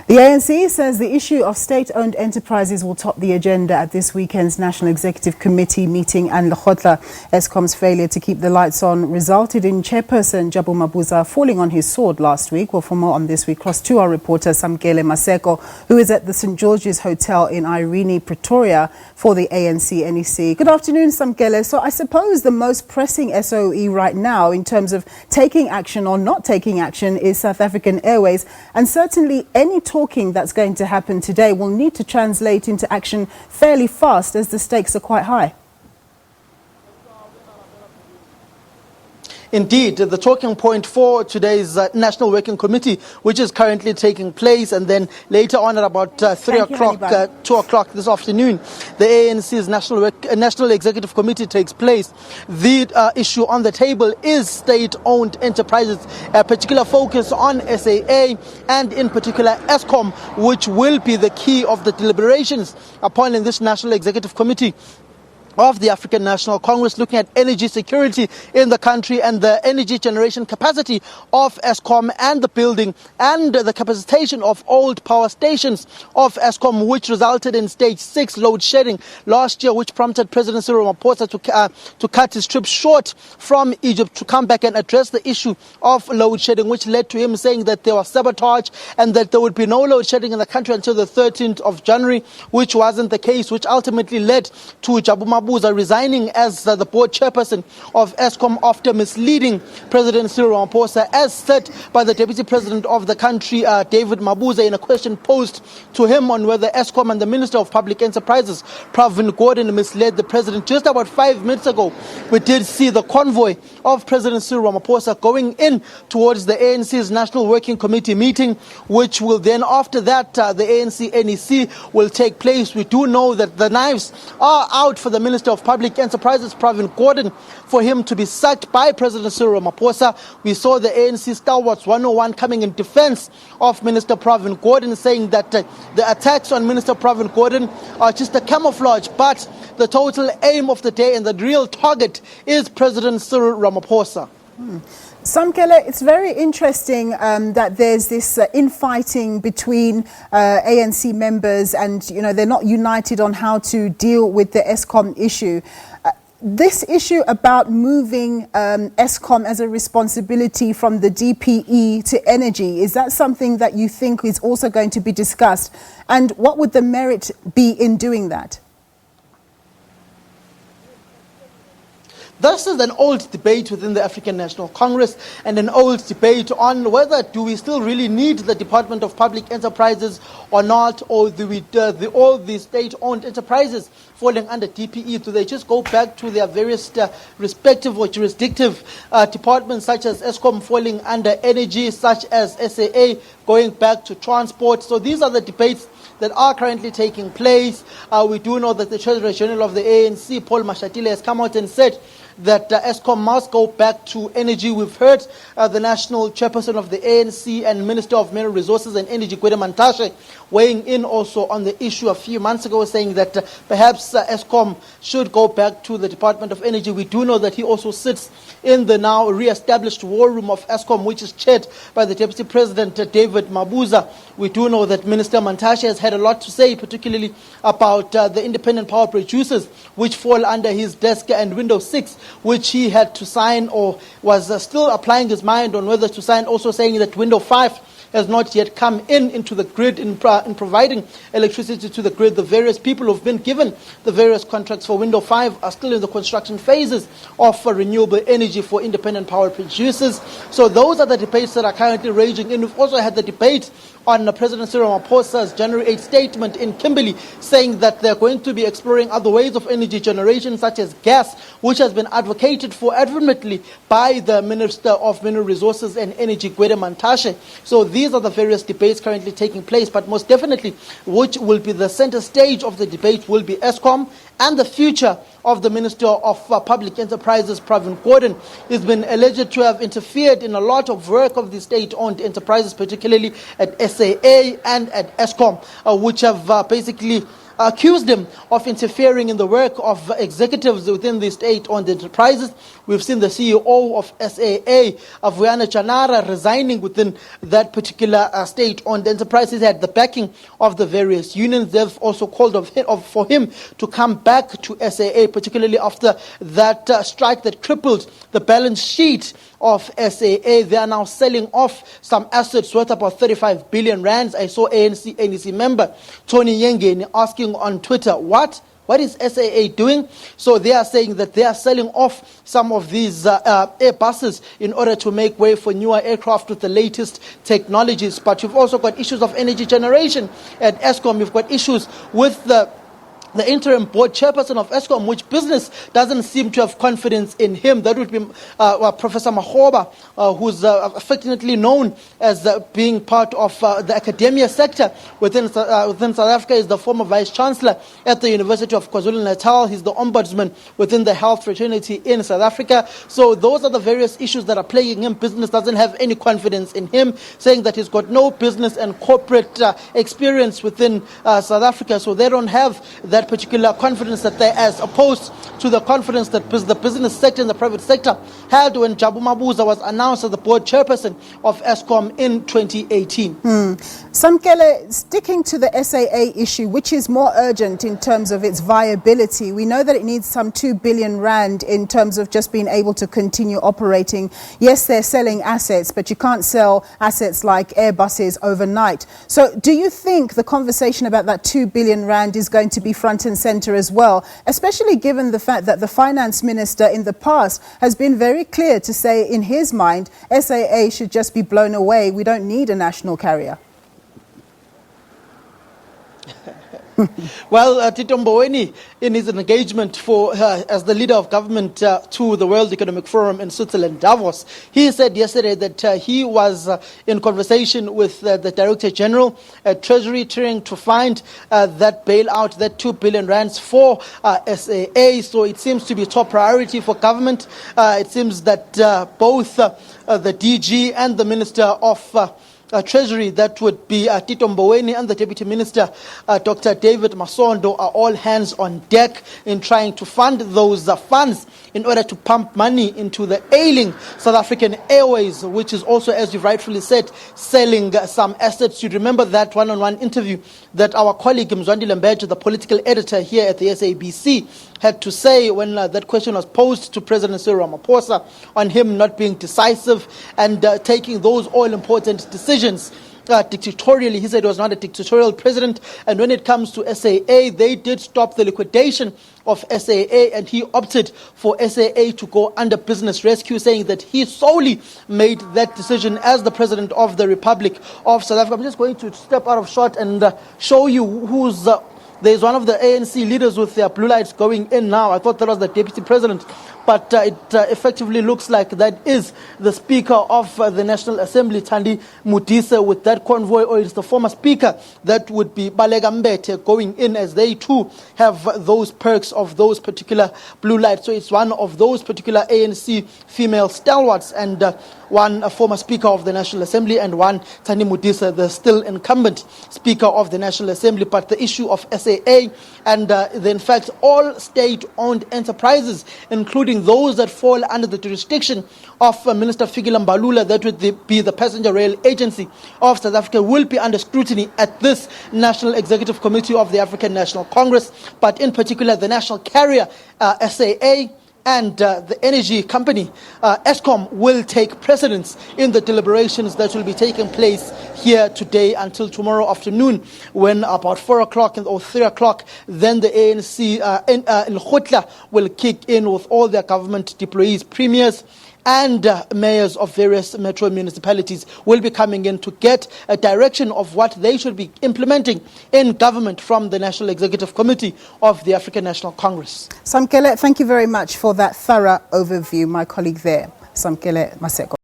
The ANC says the issue of state-owned enterprises will top the agenda at this weekend's National Executive Committee meeting, and Lekgotla. Eskom's failure to keep the lights on resulted in Chairperson Jabu Mabuza falling on his sword last week. Well, for more on this, we cross to our reporter Samkele Maseko, who is at the St. George's Hotel in Irene, Pretoria, for the ANC NEC. Good afternoon, Samkele. So I suppose the most pressing SOE right now in terms of taking action or not taking action is South African Airways, and certainly any talking that's going to happen today will need to translate into action fairly fast, as the stakes are quite high. Indeed, the talking point for today's National Working Committee, which is currently taking place, and then later on at about 3 o'clock, 2 o'clock this afternoon, the ANC's National Executive Committee takes place. The issue on the table is state-owned enterprises, a particular focus on SAA and in particular Eskom, which will be the key of the deliberations upon in this National Executive Committee of the African National Congress, looking at energy security in the country and the energy generation capacity of Eskom and the building and the capacitation of old power stations of Eskom, which resulted in stage 6 load shedding last year, which prompted President Cyril Ramaphosa to cut his trip short from Egypt to come back and address the issue of load shedding, which led to him saying that there was sabotage and that there would be no load shedding in the country until the 13th of January, which wasn't the case, which ultimately led to Jabu Mabuza resigning as the board chairperson of Eskom after misleading President Cyril Ramaphosa, as said by the Deputy President of the country, David Mabuza, in a question posed to him on whether Eskom and the Minister of Public Enterprises, Pravin Gordhan, misled the President. Just about 5 minutes ago, we did see the convoy of President Cyril Ramaphosa going in towards the ANC's National Working Committee meeting, which will then, after that, the ANC NEC will take place. We do know that the knives are out for the Minister of Public Enterprises, Pravin Gordhan, for him to be sacked by President Cyril Ramaphosa. We saw the ANC Stalwarts 101 coming in defense of Minister Pravin Gordhan, saying that the attacks on Minister Pravin Gordhan are just a camouflage, but the total aim of the day and the real target is President Cyril Ramaphosa. Samkele, it's very interesting that there's this infighting between ANC members, and they're not united on how to deal with the Eskom issue. This issue about moving Eskom as a responsibility from the DPE to energy, is that something that you think is also going to be discussed? And what would the merit be in doing that? This is an old debate within the African National Congress, and an old debate on whether do we still really need the Department of Public Enterprises or not, or do we all the state-owned enterprises falling under DPE, do they just go back to their various respective or jurisdictive departments, such as Eskom falling under energy, such as SAA going back to transport? So these are the debates that are currently taking place. We do know that the Treasurer General of the ANC, Paul Mashatile, has come out and said that Eskom must go back to energy. We've heard the national chairperson of the ANC and Minister of Mineral Resources and Energy, Gwede Mantashe, weighing in also on the issue a few months ago, saying that perhaps Eskom should go back to the Department of Energy. We do know that he also sits in the now re-established war room of Eskom, which is chaired by the Deputy President, David Mabuza. We do know that Minister Mantashe has had a lot to say, particularly about the independent power producers, which fall under his desk, and Windows 6, which he had to sign, or was still applying his mind on whether to sign, also saying that Windows 5 has not yet come into the grid in providing electricity to the grid. The various people who've been given the various contracts for Windows 5 are still in the construction phases of renewable energy for independent power producers. So those are the debates that are currently raging. And we've also had the debate on President Cyril Ramaphosa's January 8 statement in Kimberley, saying that they're going to be exploring other ways of energy generation, such as gas, which has been advocated for adamantly by the Minister of Mineral Resources and Energy, Gwede Mantashe. So these are the various debates currently taking place, but most definitely, which will be the center stage of the debate, will be Eskom and the future of the Minister of Public Enterprises, Pravin Gordhan. He's been alleged to have interfered in a lot of work of the state-owned enterprises, particularly at SAA and at Eskom, which have basically accused him of interfering in the work of executives within the state-owned enterprises. We've seen the CEO of SAA, Vuyana Chanara, resigning within that particular state-owned enterprise. He had the backing of the various unions. They've also called for him to come back to SAA, particularly after that strike that crippled the balance sheet of SAA. They are now selling off some assets worth about 35 billion rands. I saw ANC NEC member Tony Yengeni asking on Twitter, what is SAA doing? So they are saying that they are selling off some of these Airbuses in order to make way for newer aircraft with the latest technologies. But you've also got issues of energy generation at Eskom. You've got issues with the interim board chairperson of Eskom, which business doesn't seem to have confidence in him. That would be Professor Makgoba, who's affectionately known as being part of the academia sector within South Africa. He's the former vice-chancellor at the University of KwaZulu-Natal. He's the ombudsman within the health fraternity in South Africa. So those are the various issues that are plaguing him. Business doesn't have any confidence in him, saying that he's got no business and corporate experience within South Africa. So they don't have that particular confidence that they, as opposed to the confidence that the business sector and the private sector had when Jabu Mabuza was announced as the board chairperson of Eskom in 2018. Samkele, sticking to the SAA issue, which is more urgent in terms of its viability, we know that it needs some 2 billion rand in terms of just being able to continue operating. Yes, they're selling assets, but you can't sell assets like Airbuses overnight. So do you think the conversation about that 2 billion rand is going to be front and center as well, especially given the fact that the finance minister in the past has been very clear to say in his mind SAA should just be blown away, we don't need a national carrier? Well, Tito Mboweni, in his engagement as the leader of government to the World Economic Forum in Switzerland, Davos, he said yesterday that he was in conversation with the Director General at Treasury trying to find that bailout, that 2 billion rands for SAA. So it seems to be top priority for government. It seems that both the DG and the Minister of Treasury, that would be Tito Mboweni, and the Deputy Minister, Dr. David Masondo, are all hands on deck in trying to fund those funds in order to pump money into the ailing South African Airways, which is also, as you rightfully said, selling some assets. You remember that one-on-one interview that our colleague Mzwandi Lembeje, the political editor here at the SABC, had to say when that question was posed to President Cyril Ramaphosa on him not being decisive and taking those all-important decisions dictatorially. He said he was not a dictatorial president, and when it comes to SAA, they did stop the liquidation of SAA, and he opted for SAA to go under business rescue, saying that he solely made that decision as the President of the Republic of South Africa. I'm just going to step out of shot and show you who's there's one of the ANC leaders with their blue lights going in now. I thought that was the Deputy President, but it effectively looks like that is the Speaker of the National Assembly, Thandi Modise, with that convoy, or it's the former Speaker, that would be Balega Mbete, going in, as they too have those perks of those particular blue lights. So it's one of those particular ANC female stalwarts, and one former Speaker of the National Assembly, and one Thandi Modise, the still incumbent Speaker of the National Assembly. But the issue of SAA and in fact all state-owned enterprises, including those that fall under the jurisdiction of Minister Fikile Mbalula, that would be the Passenger Rail Agency of South Africa, will be under scrutiny at this National Executive Committee of the African National Congress, but in particular the national carrier SAA and the energy company Eskom will take precedence in the deliberations that will be taking place here today until tomorrow afternoon, when about 4 o'clock or 3 o'clock, then the ANC Lekgotla will kick in with all their government deployees, premiers and mayors of various metro municipalities will be coming in to get a direction of what they should be implementing in government from the National Executive Committee of the African National Congress. Samkele, thank you very much for that thorough overview, my colleague there, Samkele Maseko.